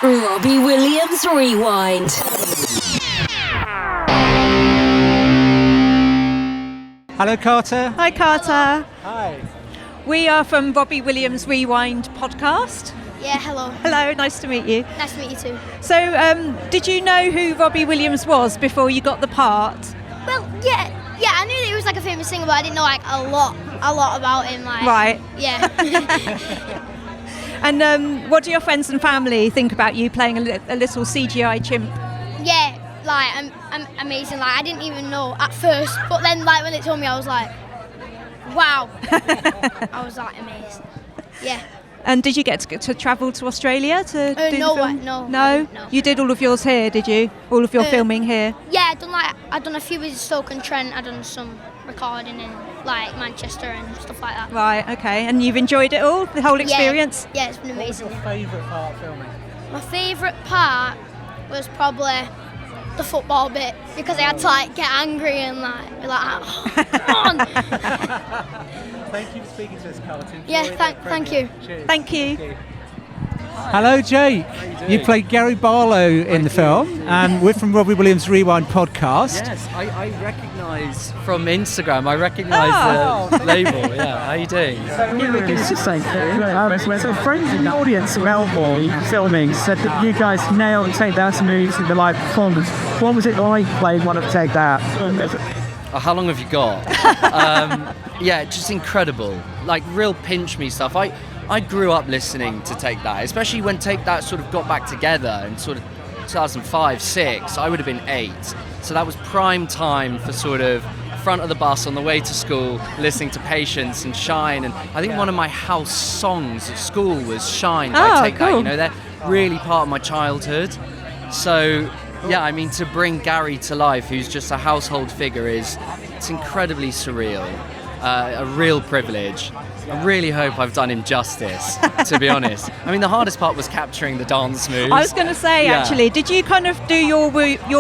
Robbie Williams Rewind. Hello, Carter. Hi, Carter. Hi. We are from Robbie Williams Rewind podcast. Yeah, hello. Hello, nice to meet you. Nice to meet you too. So, did you know who Robbie Williams was before you got the part? Well, yeah, I knew that he was like a famous singer, but I didn't know like a lot about him. Like, Right. Yeah. And what do your friends and family think about you playing a little CGI chimp? Yeah, like I'm amazing. Like I didn't even know at first, but then like when it told me, I was like, wow. I was like amazed. Yeah. And did you get to travel to Australia to do No, the film? no. No? You did all of yours here, did you? All of your filming here? Yeah, I'd done a few with Stoke-on-Trent. I'd done some recording in like Manchester and stuff like that. Right, okay. And you've enjoyed it all, the whole experience? Yeah, it's been amazing. What was your favourite part of filming? My favourite part was probably the football bit because I had to like get angry and like be like, oh, come on. Thank you for speaking to us, Carlton. Yeah, thank you. Cheers. Thank you. Hello, Jake. You played Gary Barlow in the film, and we're from Robbie Williams Rewind podcast. Yes, I recognise from Instagram. I recognise the label. Yeah, how you doing? So friends in the audience in Melbourne filming said that you guys nailed Take That moves in the live performance. What was it like playing one of Take That? How long have you got? Yeah, just incredible. Like real pinch me stuff. I grew up listening to Take That, especially when Take That sort of got back together in sort of 2005, 6. I would have been 8. So that was prime time for sort of front of the bus on the way to school, listening to Patience and Shine. And I think one of my house songs at school was Shine by Take That. You know, they're really part of my childhood. So yeah, I mean, to bring Gary to life, who's just a household figure, it's incredibly surreal. A real privilege. I really hope I've done him justice, to be honest. I mean, the hardest part was capturing the dance moves. I was going to say, actually, did you kind of do your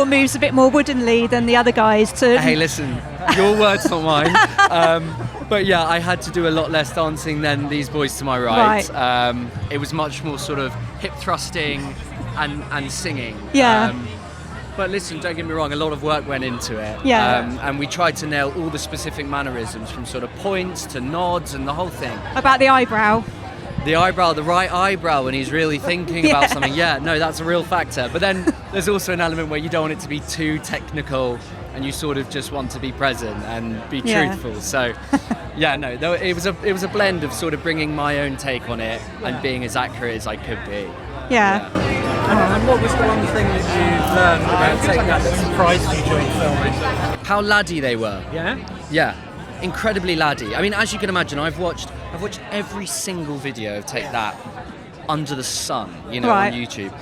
moves a bit more woodenly than the other guys? Hey, listen, your words, not mine. But yeah, I had to do a lot less dancing than these boys to my right. It was much more sort of hip thrusting and singing. Yeah. But listen, don't get me wrong, a lot of work went into it. Yeah. And we tried to nail all the specific mannerisms, from sort of points to nods and the whole thing. About the eyebrow. The eyebrow, the right eyebrow, when he's really thinking about something. Yeah, no, that's a real factor. But then there's also an element where you don't want it to be too technical and you sort of just want to be present and be truthful. So, yeah, no, it was a blend of sort of bringing my own take on it and being as accurate as I could be. Yeah. And what was the one thing that you learned about Take That that surprised you during filming? How laddie they were. Yeah? Yeah, incredibly laddie. I mean, as you can imagine, I've watched every single video of Take That under the sun, you know, on YouTube.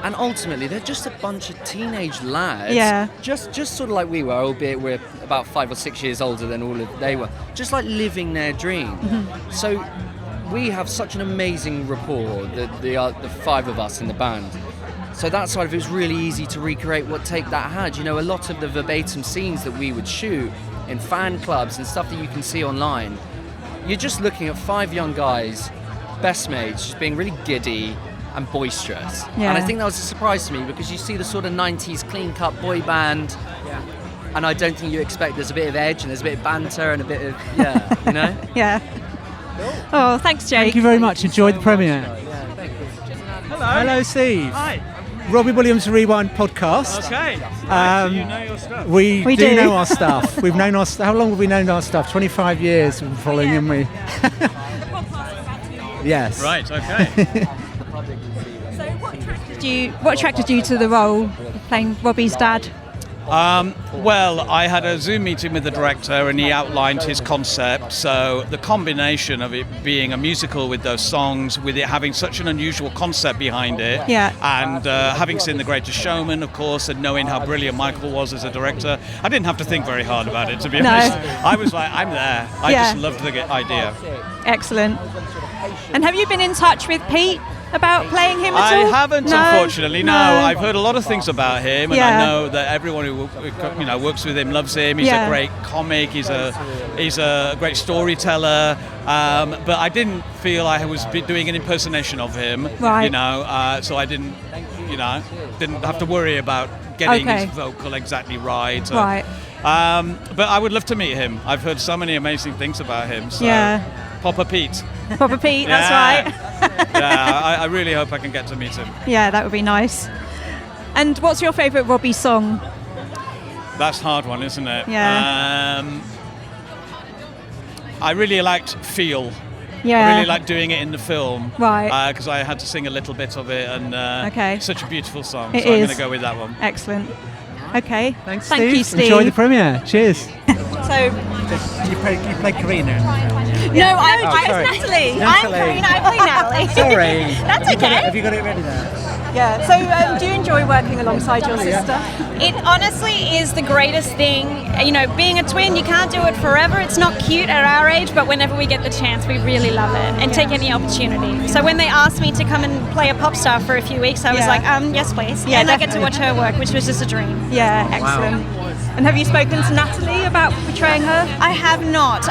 And ultimately, they're just a bunch of teenage lads. Yeah. Just sort of like we were, albeit we're about 5 or 6 years older than all of they were. Just like living their dream. Mm-hmm. So we have such an amazing rapport, the 5 of us in the band. So that side of it was really easy to recreate what Take That had. You know, a lot of the verbatim scenes that we would shoot in fan clubs and stuff that you can see online, you're just looking at 5 young guys, best mates, just being really giddy and boisterous. Yeah. And I think that was a surprise to me, because you see the sort of 90s clean-cut boy band, and I don't think you expect there's a bit of edge and there's a bit of banter and a bit of, you know? Yeah. Oh, thanks, Jake. Thank you very much. Enjoyed the premiere. Yeah, thank you. Hello. Hello, Steve. Hi. Robbie Williams Rewind podcast. Okay. So you know your stuff. We do know our stuff. We've known our stuff. How long have we known our stuff? 25 years we've been following him. Yes. Right, okay. So what attracted you to the role of playing Robbie's dad? Well, I had a Zoom meeting with the director and he outlined his concept. So the combination of it being a musical with those songs, with it having such an unusual concept behind it, and having seen The Greatest Showman, of course, and knowing how brilliant Michael was as a director, I didn't have to think very hard about it, to be honest. I was like, I'm there. I just loved the idea. Excellent. And have you been in touch with Pete about playing him at I all? haven't, No? unfortunately. No, I've heard a lot of things about him, and Yeah. I know that everyone who works with him loves him. He's Yeah. a great comic. He's a great storyteller. But I didn't feel I was doing an impersonation of him. Right. So I didn't have to worry about getting Okay. his vocal exactly right. Right. But I would love to meet him. I've heard so many amazing things about him. So. Yeah. Poppa Pete. Poppa Pete, that's right. Yeah, I really hope I can get to meet him. Yeah, that would be nice. And what's your favourite Robbie song? That's a hard one, isn't it? Yeah. I really liked Feel. Yeah. I really liked doing it in the film. Right. Because I had to sing a little bit of it, and Okay. such a beautiful song. It so I'm is. going to go with that one. Excellent. Okay. Thanks, Thank Steve. you, Steve. Enjoy the premiere. Cheers. So, You play Karina in the film. no, I'm sorry. Natalie. I'm Natalie. Karina. I play Natalie. Sorry. That's Have okay. you got it ready there? Yeah. So, do you enjoy working alongside your sister? It honestly is the greatest thing. Being a twin, you can't do it forever. It's not cute at our age, but whenever we get the chance, we really love it and take any opportunity. So when they asked me to come and play a pop star for a few weeks, I was Yeah. like, yes, please. Yeah, and I get to definitely. watch her work, which was just a dream. Yeah. Excellent. And have you spoken to Natalie about portraying her? I have not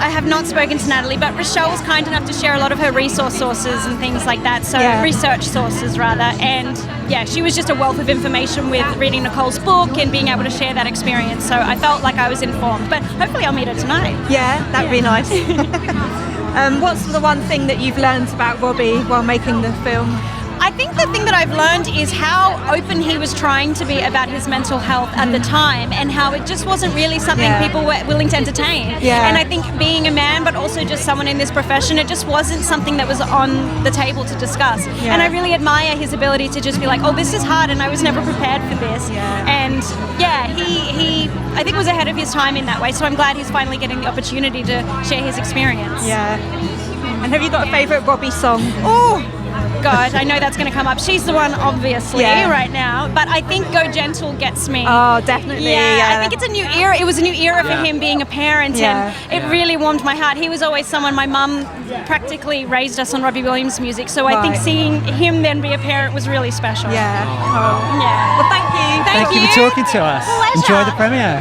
spoken to Natalie, but Raechelle was kind enough to share a lot of her resource sources and things like that. So Yeah. research sources rather. And yeah, she was just a wealth of information with reading Nicole's book and being able to share that experience. So I felt like I was informed. But hopefully I'll meet her tonight. Yeah, that'd be nice. What's the one thing that you've learned about Robbie while making the film? I think the thing that I've learned is how open he was trying to be about his mental health at the time, and how it just wasn't really something Yeah. people were willing to entertain. Yeah. And I think being a man, but also just someone in this profession, it just wasn't something that was on the table to discuss. Yeah. And I really admire his ability to just be like, oh, this is hard and I was never prepared for this. Yeah. And yeah, he I think was ahead of his time in that way, so I'm glad he's finally getting the opportunity to share his experience. Yeah. And have you got a favourite Robbie song? Oh, God, I know that's going to come up. She's the one, obviously, Yeah. right now. But I think Go Gentle gets me. Oh, definitely. Yeah, I think it's a new era. It was a new era for him being a parent, Yeah. and it really warmed my heart. He was always someone, my mum practically raised us on Robbie Williams music, so I think Right. seeing him then be a parent was really special. Yeah. Oh. Yeah. Well, thank you. Thank Thank you for talking to us. Pleasure. Enjoy the premiere.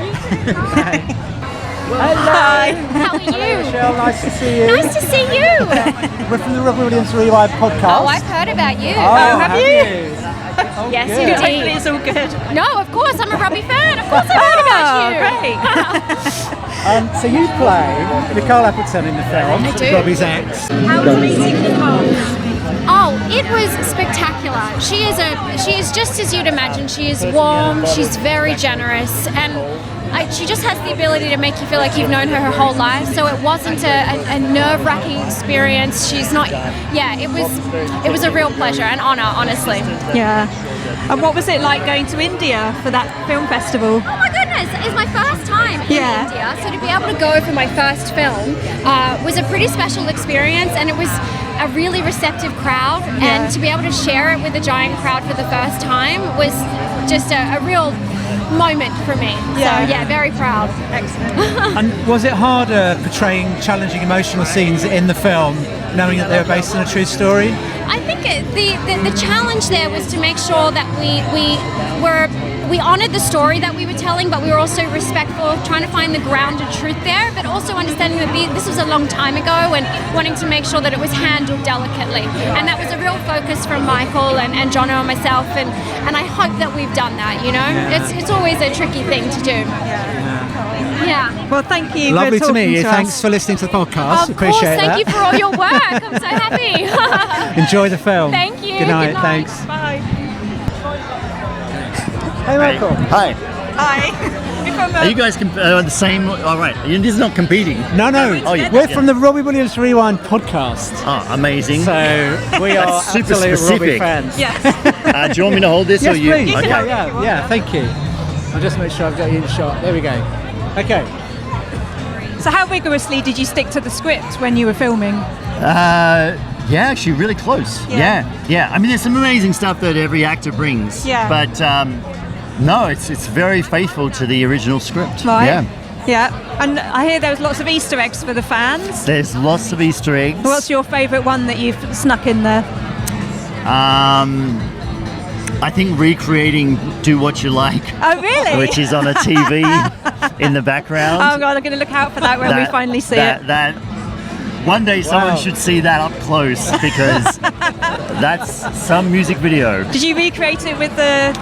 Hi. How are you? Raechelle, nice to see you. Nice to see you. We're from the Robbie Williams Rewind podcast. Oh, I've heard about you. have you? Oh, Yes, good. indeed. Hopefully it's all good. No, of course, I'm a Robbie fan. Of course, I've heard about you. Great. So you play Nicole Appleton in the film, I do. Robbie's ex. How was meeting Nicole? Oh, it was spectacular. She is just as you'd imagine. She is warm. She's very generous, and she just has the ability to make you feel like you've known her whole life. So it wasn't a nerve-wracking experience. She's not. Yeah, it was a real pleasure and honor, honestly. Yeah. And what was it like going to India for that film festival? Oh my goodness, it's my first time in Yeah. India, so to be able to go for my first film was a pretty special experience, and it was a really receptive crowd, and to be able to share it with a giant crowd for the first time was just a real moment for me. Yeah. So yeah, very proud. Excellent. And was it harder portraying challenging emotional scenes in the film, knowing that they were based on a true story? I think the challenge there was to make sure that we honoured the story that we were telling, but we were also respectful of trying to find the grounded truth there, but also understanding that this was a long time ago and wanting to make sure that it was handled delicately. And that was a real focus from Michael and Jonno and myself, and I hope that we've done that, you know? It's always a tricky thing to do. Yeah. Well, thank you Lovely for to talking meet you. to Thanks us. for listening to the podcast. Of course, Appreciate thank that. you for all your work. I'm so happy. Enjoy the film. Thank you. Good night. Good night. Thanks. Bye. Hey, Michael. Hi. Hi. You're from Are you guys the same? All right. This is not competing. No. Oh, yeah. We're from the Robbie Williams Rewind podcast. Oh, amazing. So we are Super absolute Robbie specific. fans. Yes. Do you want me to hold this Yes, or you? please. Okay. Yeah. Thank you. I'll just make sure I've got you in shot. There we go. Okay. So how rigorously did you stick to the script when you were filming? Yeah, actually, really close. Yeah. Yeah. I mean, there's some amazing stuff that every actor brings. Yeah. But no, it's very faithful to the original script. Right. Yeah. Yeah. And I hear there was lots of Easter eggs for the fans. There's lots of Easter eggs. What's your favourite one that you've snuck in there? I think recreating "Do What You Like," Oh, really? which is on a TV in the background. Oh God, I'm going to look out for that when we finally see it. That one day someone should see that up close, because that's some music video. Did you recreate it with the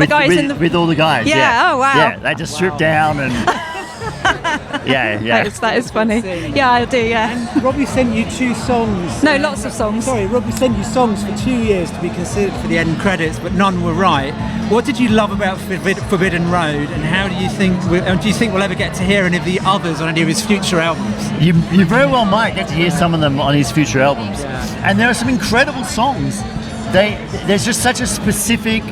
guys with all the guys? Yeah. Oh wow. Yeah, they just stripped down and. Yeah. That is funny. Yeah, I do, yeah. And Robbie sent you 2 songs. No, lots of songs. Sorry, Robbie sent you songs for 2 years to be considered for the end credits, but none were right. What did you love about Forbidden Road, and how do you think we'll ever get to hear any of the others on any of his future albums? You very well might get to hear some of them on his future albums. Yeah. And there are some incredible songs. There's just such a specific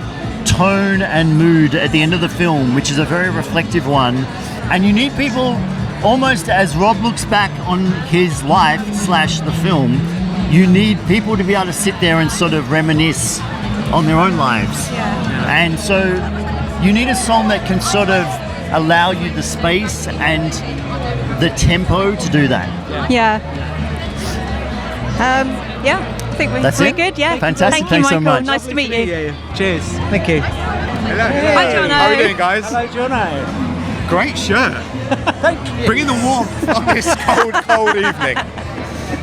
tone and mood at the end of the film, which is a very reflective one. And you need people, almost as Rob looks back on his life / the film, you need people to be able to sit there and sort of reminisce on their own lives. Yeah. And so you need a song that can sort of allow you the space and the tempo to do that. Yeah. I think we're good. Yeah. Fantastic. Thank you, Thanks so Michael. much. Nice to meet you. Cheers. Thank you. Hello. Hi, Jonno. How are we doing, guys? Hello, Jonno. Great shirt. Thank you. Bringing the warmth on this cold evening.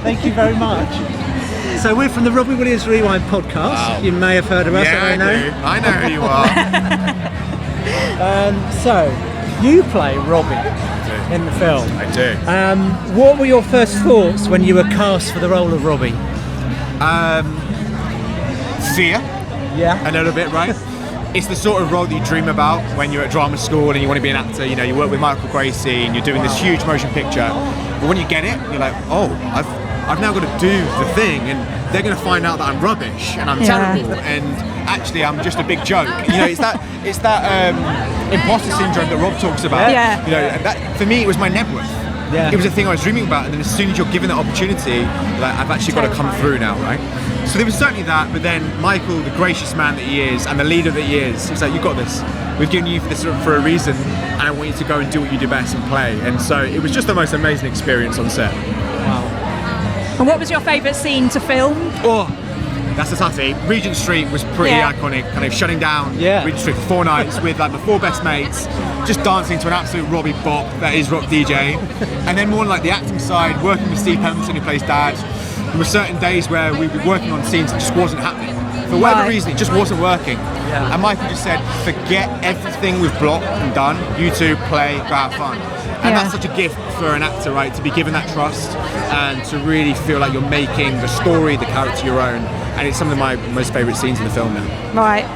Thank you very much. So we're from the Robbie Williams Rewind podcast. Wow. You may have heard of us. Yeah, I know. I know who you are. So you play Robbie in the film. I do. What were your first thoughts when you were cast for the role of Robbie? Fear. Yeah. A little bit, right? It's the sort of role that you dream about when you're at drama school and you want to be an actor. You know, you work with Michael Gracey and you're doing this huge motion picture. But when you get it, you're like, oh, I've now got to do the thing, and they're going to find out that I'm rubbish and I'm terrible, and actually I'm just a big joke. You know, it's that imposter syndrome that Rob talks about. Yeah. You know, and that for me it was my net worth. Yeah. It was a thing I was dreaming about, and then as soon as you're given that opportunity, like, I've actually got to come through now, right? So there was certainly that, but then Michael, the gracious man that he is, and the leader that he is, he's like, you've got this. We've given you this for a reason, and I want you to go and do what you do best and play. And so it was just the most amazing experience on set. Wow. And what was your favourite scene to film? Oh, that's a toughie. Regent Street was pretty iconic, kind of shutting down Regent Street for 4 nights with like the 4 best mates, just dancing to an absolute Robbie bop that is Rock DJ. And then more on like the acting side, working with Steve Pemberton, who plays Dad. There were certain days where we'd be working on scenes that just wasn't happening. For whatever reason, it just wasn't working. Yeah. And Michael just said, forget everything we've blocked and done, you two play, go have fun. And that's such a gift for an actor, right? To be given that trust and to really feel like you're making the story, the character your own. And it's some of my most favourite scenes in the film now. Right.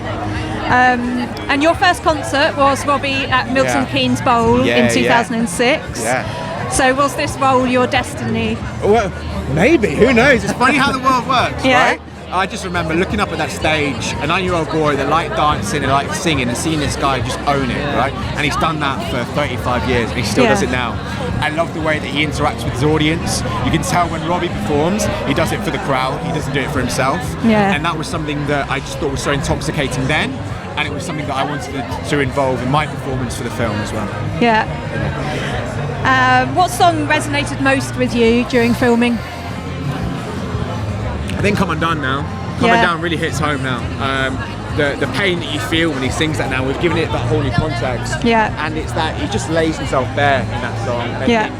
And your first concert was Robbie at Milton Keynes Bowl in 2006. Yeah. So was this role your destiny? Well, maybe, who knows? It's funny how the world works, Yeah. right? I just remember looking up at that stage, a 9-year-old boy that liked dancing and liked singing, and seeing this guy just own it, right? And he's done that for 35 years, and he still does it now. I love the way that he interacts with his audience. You can tell when Robbie performs, he does it for the crowd, he doesn't do it for himself. Yeah. And that was something that I just thought was so intoxicating then, and it was something that I wanted to involve in my performance for the film as well. Yeah. What song resonated most with you during filming? I think Come Undone now. Come Undone really hits home now. The pain that you feel when he sings that now, we've given it that whole new context. Yeah. And it's that he just lays himself bare in that song. And I think,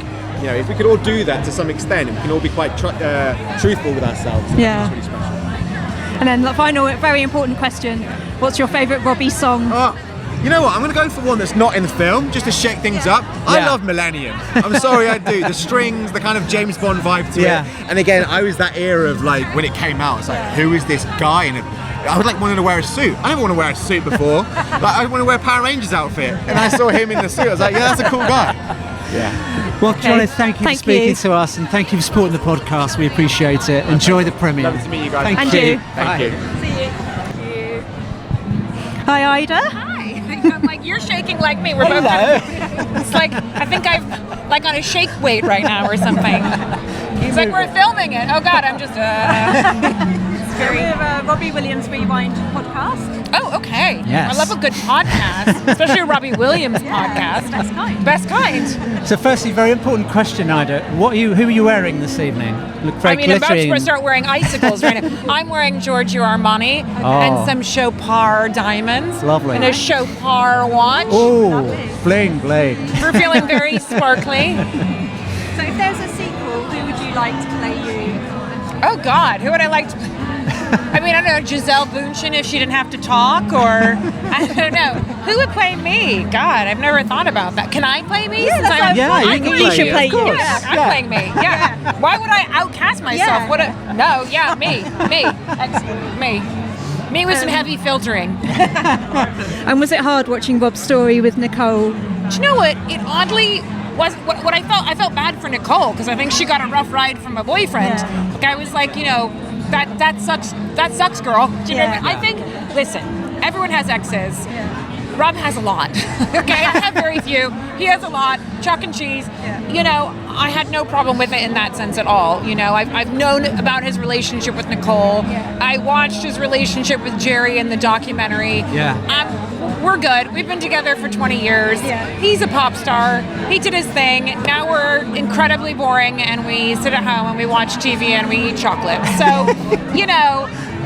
you know, if we could all do that to some extent, we can all be quite truthful with ourselves. Yeah. It's really special. And then the final, very important question: what's your favourite Robbie song? You know what? I'm going to go for one that's not in the film, just to shake things up. I love Millennium. I'm sorry, I do. The strings, the kind of James Bond vibe to it. And again, I was that era of like when it came out. It's like, who is this guy? And I would like wanted to wear a suit. I never want to wear a suit before. Like I want to wear a Power Rangers outfit. And I saw him in the suit. I was like, yeah, that's a cool guy. Yeah. Well, Jonno, thank you for speaking to us, and thank you for supporting the podcast. We appreciate it. Enjoy the premiere. Lovely to meet you guys. Thank you. Thank you. See you. Hi, Ayda. Hi. I'm like, you're shaking like me. We're both. It's like, I think I've like on a shake weight right now or something. He's like, we're filming it. Oh God, I'm just. It's very. We have Robbie Williams Rewind podcast. Oh, okay. Yes. I love a good podcast, especially a Robbie Williams podcast. Best kind. Best kind. So firstly, very important question, Ayda. Who are you wearing this evening? Look very I'm about glittery. to start wearing icicles right now. I'm wearing Giorgio Armani and some Chopard diamonds. Lovely. And a Chopard watch. Oh, bling, bling. We're feeling very sparkly. So if there's a sequel, who would you like to play you? Oh, God. Who would I like to... I mean, I don't know, Giselle Bündchen if she didn't have to talk, or I don't know. Who would play me? God, I've never thought about that. Can I play me? Yeah, that's Yeah, I you think can you should play you. Yeah, I'm playing me. Yeah. Why would I outcast myself? Yeah. No, yeah, me with some heavy filtering. And was it hard watching Rob's story with Nicole? Do you know what? It oddly was what I felt. I felt bad for Nicole because I think she got a rough ride from a boyfriend. Yeah. Like I was like, that sucks. That sucks, girl. Do you know what I mean? I think. Listen, everyone has exes. Yeah. Rob has a lot. Okay, I have very few. He has a lot. Chalk and cheese. Yeah. I had no problem with it in that sense at all. I've known about his relationship with Nicole. Yeah. I watched his relationship with Jerry in the documentary. Yeah. We're good. We've been together for 20 years. Yeah. He's a pop star. He did his thing. Now we're incredibly boring and we sit at home and we watch TV and we eat chocolate. So,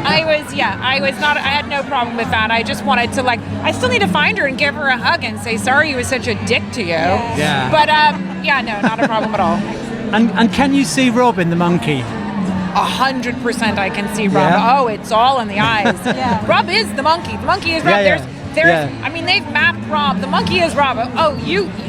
I had no problem with that. I just wanted to I still need to find her and give her a hug and say, sorry he was such a dick to you. Yeah. But, no, not a problem at all. And can you see Rob in The Monkey? 100% I can see Rob. Yeah. Oh, it's all in the eyes. Yeah. Rob is the monkey. The monkey is Rob. Yeah. I mean, they've mapped Rob. The monkey is Rob. Oh,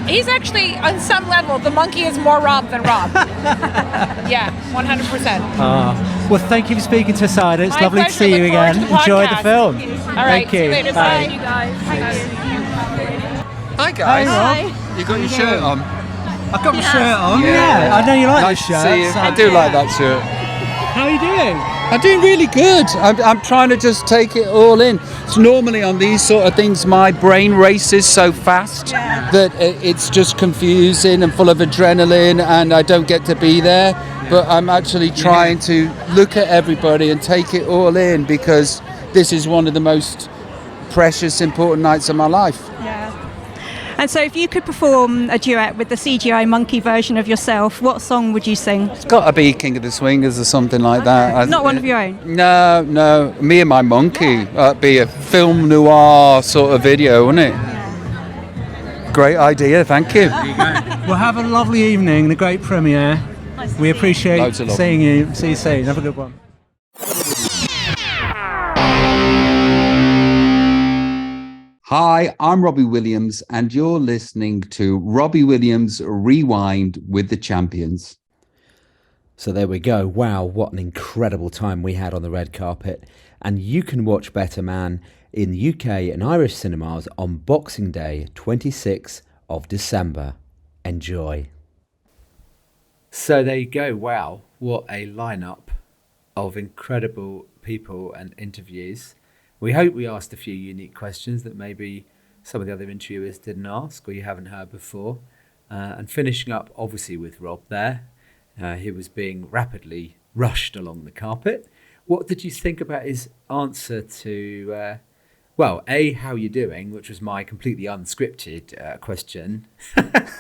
he's actually, on some level, the monkey is more Rob than Rob. Yeah, 100%. Well, thank you for speaking to us, Ayda. It's My lovely to pleasure. see you Look forward again. to the Enjoy the podcast. film. All right, Thank see you you. later. Bye. Bye. You guys. Hi guys. Hi. You got your shirt on. I've got my shirt on. Yeah. I know you like Nice this to shirt. see you. so- I do like that shirt. How are you doing? I'm doing really good. I'm trying to just take it all in. So normally on these sort of things, my brain races so fast that it's just confusing and full of adrenaline, and I don't get to be there. But I'm actually trying to look at everybody and take it all in, because this is one of the most precious, important nights of my life. Yeah. And so if you could perform a duet with the CGI monkey version of yourself, what song would you sing? It's got to be King of the Swingers or something like that. Not one of your own? No. Me and my monkey. That'd be a film noir sort of video, wouldn't it? Great idea, thank you. Well, have a lovely evening and a great premiere. We appreciate Loads of love. seeing you. See you soon. Have a good one. Hi, I'm Robbie Williams, and you're listening to Robbie Williams Rewind with the Champions. So there we go. Wow, what an incredible time we had on the red carpet. And you can watch Better Man in UK and Irish cinemas on Boxing Day, 26th of December. Enjoy. So there you go. Wow, what a lineup of incredible people and interviews. We hope we asked a few unique questions that maybe some of the other interviewers didn't ask or you haven't heard before. And finishing up, obviously, with Rob there. He was being rapidly rushed along the carpet. What did you think about his answer to, how you doing, which was my completely unscripted question.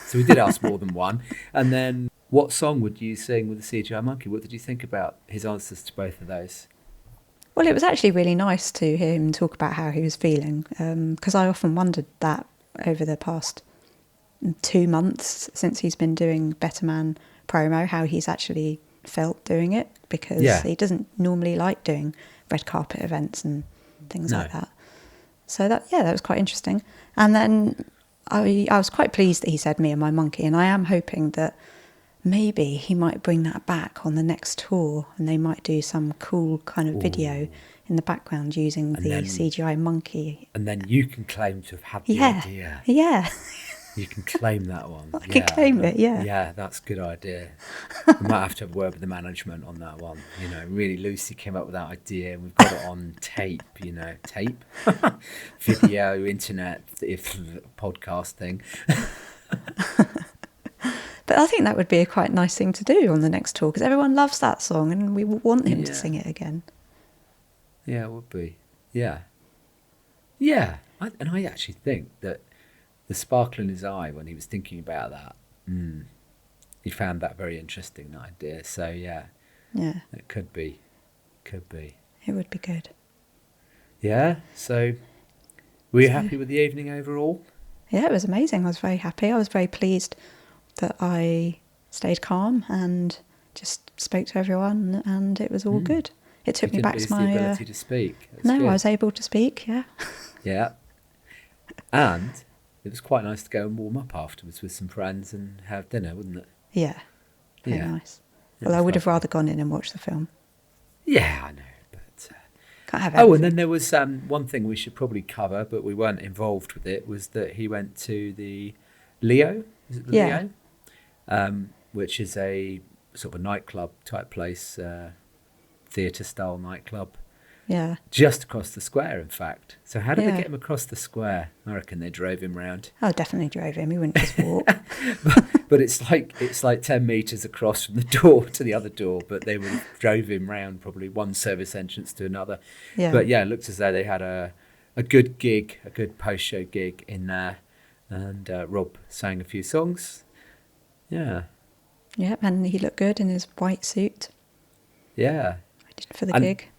So we did ask more than one. And then, what song would you sing with the CGI monkey? What did you think about his answers to both of those? Well, it was actually really nice to hear him talk about how he was feeling, because I often wondered that over the past 2 months since he's been doing Better Man promo, how he's actually felt doing it, because he doesn't normally like doing red carpet events and things like that. So that was quite interesting. And then I was quite pleased that he said me and my monkey, and I am hoping that maybe he might bring that back on the next tour, and they might do some cool kind of video in the background using the CGI monkey. And then you can claim to have had the idea. Yeah. You can claim that one. I can claim it, yeah. Yeah, that's a good idea. We might have to have a word with the management on that one. Really, Lucy came up with that idea, and we've got it on tape, tape, video, internet, if podcast thing. But I think that would be a quite nice thing to do on the next tour, because everyone loves that song and we want him to sing it again. Yeah, it would be. Yeah. Yeah. I actually think that the sparkle in his eye when he was thinking about that, he found that very interesting, that idea. So, yeah. Yeah. It could be. Could be. It would be good. Yeah. So, were you happy with the evening overall? Yeah, it was amazing. I was very happy. I was very pleased that I stayed calm and just spoke to everyone, and it was all good. It took me back to my ability to speak. No, good. I was able to speak. Yeah. Yeah. And it was quite nice to go and warm up afterwards with some friends and have dinner, wasn't it? Yeah. Very nice. Well, I would have rather gone in and watched the film. Yeah, I know. But can't have everything. and then there was one thing we should probably cover, but we weren't involved with it, was that he went to the Leo. Is it the Leo? Which is a sort of a nightclub type place, theatre style nightclub. Yeah. Just across the square, in fact. So how did they get him across the square? I reckon they drove him round. Oh, definitely drove him. He wouldn't just walk. but it's like 10 metres across from the door to the other door, but they drove him round probably one service entrance to another. Yeah. But yeah, it looked as though they had a good gig, a good post-show gig in there. And Rob sang a few songs. Yeah. Yeah, and he looked good in his white suit. Yeah. For the gig.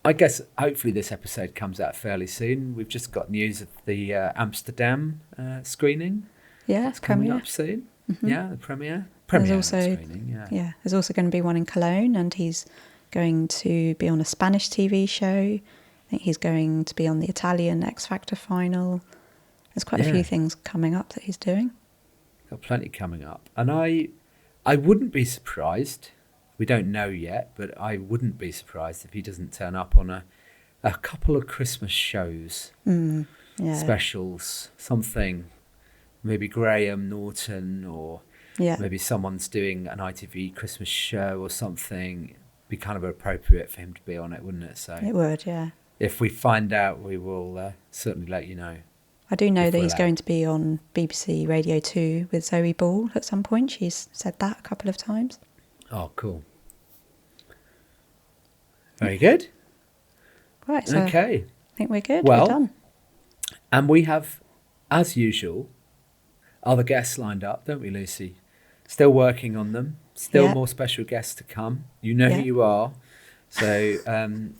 I guess hopefully this episode comes out fairly soon. We've just got news of the Amsterdam screening. Yeah, it's coming premiere. up soon. Mm-hmm. Yeah, the premiere. There's also there's also going to be one in Cologne, and he's going to be on a Spanish TV show. I think he's going to be on the Italian X Factor final. There's quite a few things coming up that he's doing. Got plenty coming up, and I wouldn't be surprised. We don't know yet, but I wouldn't be surprised if he doesn't turn up on a couple of Christmas shows, specials, something. Maybe Graham Norton, or maybe someone's doing an ITV Christmas show or something. It'd be kind of appropriate for him to be on it, wouldn't it? So it would, yeah. If we find out, we will certainly let you know. I do know that he's going to be on BBC Radio 2 with Zoe Ball at some point. She's said that a couple of times. Oh, cool. Very good. Right, so okay. I think we're good. Well, we're done. And we have, as usual, other guests lined up, don't we, Lucy? Still working on them. Still more special guests to come. You know who you are. So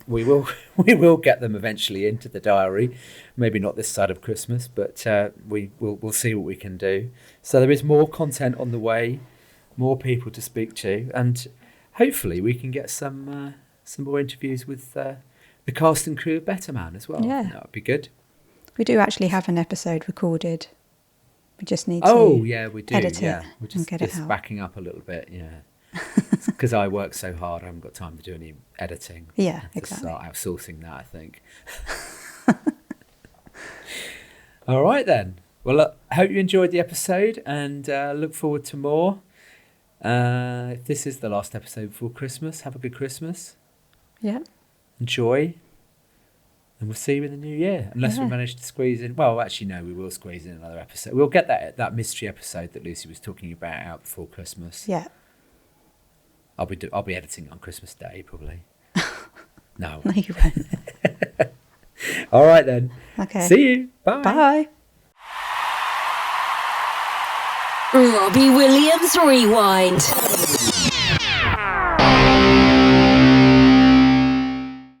we will get them eventually into the diary. Maybe not this side of Christmas, but we'll see what we can do. So there is more content on the way, more people to speak to, and hopefully we can get some more interviews with the cast and crew of Better Man as well. Yeah. That would be good. We do actually have an episode recorded. We just need to we do. Edit it We're just, and get it out. Backing up a little bit, because I work so hard, I haven't got time to do any editing. Yeah, exactly. Start outsourcing that, I think. All right then. Well, look, I hope you enjoyed the episode, and look forward to more. If this is the last episode before Christmas, have a good Christmas. Yeah. Enjoy. And we'll see you in the new year, unless we manage to squeeze in. Well, actually, no, we will squeeze in another episode. We'll get that mystery episode that Lucy was talking about out before Christmas. Yeah. I'll be editing on Christmas Day, probably. No. No, you won't. All right then. Okay. See you. Bye. Bye. Robbie Williams Rewind.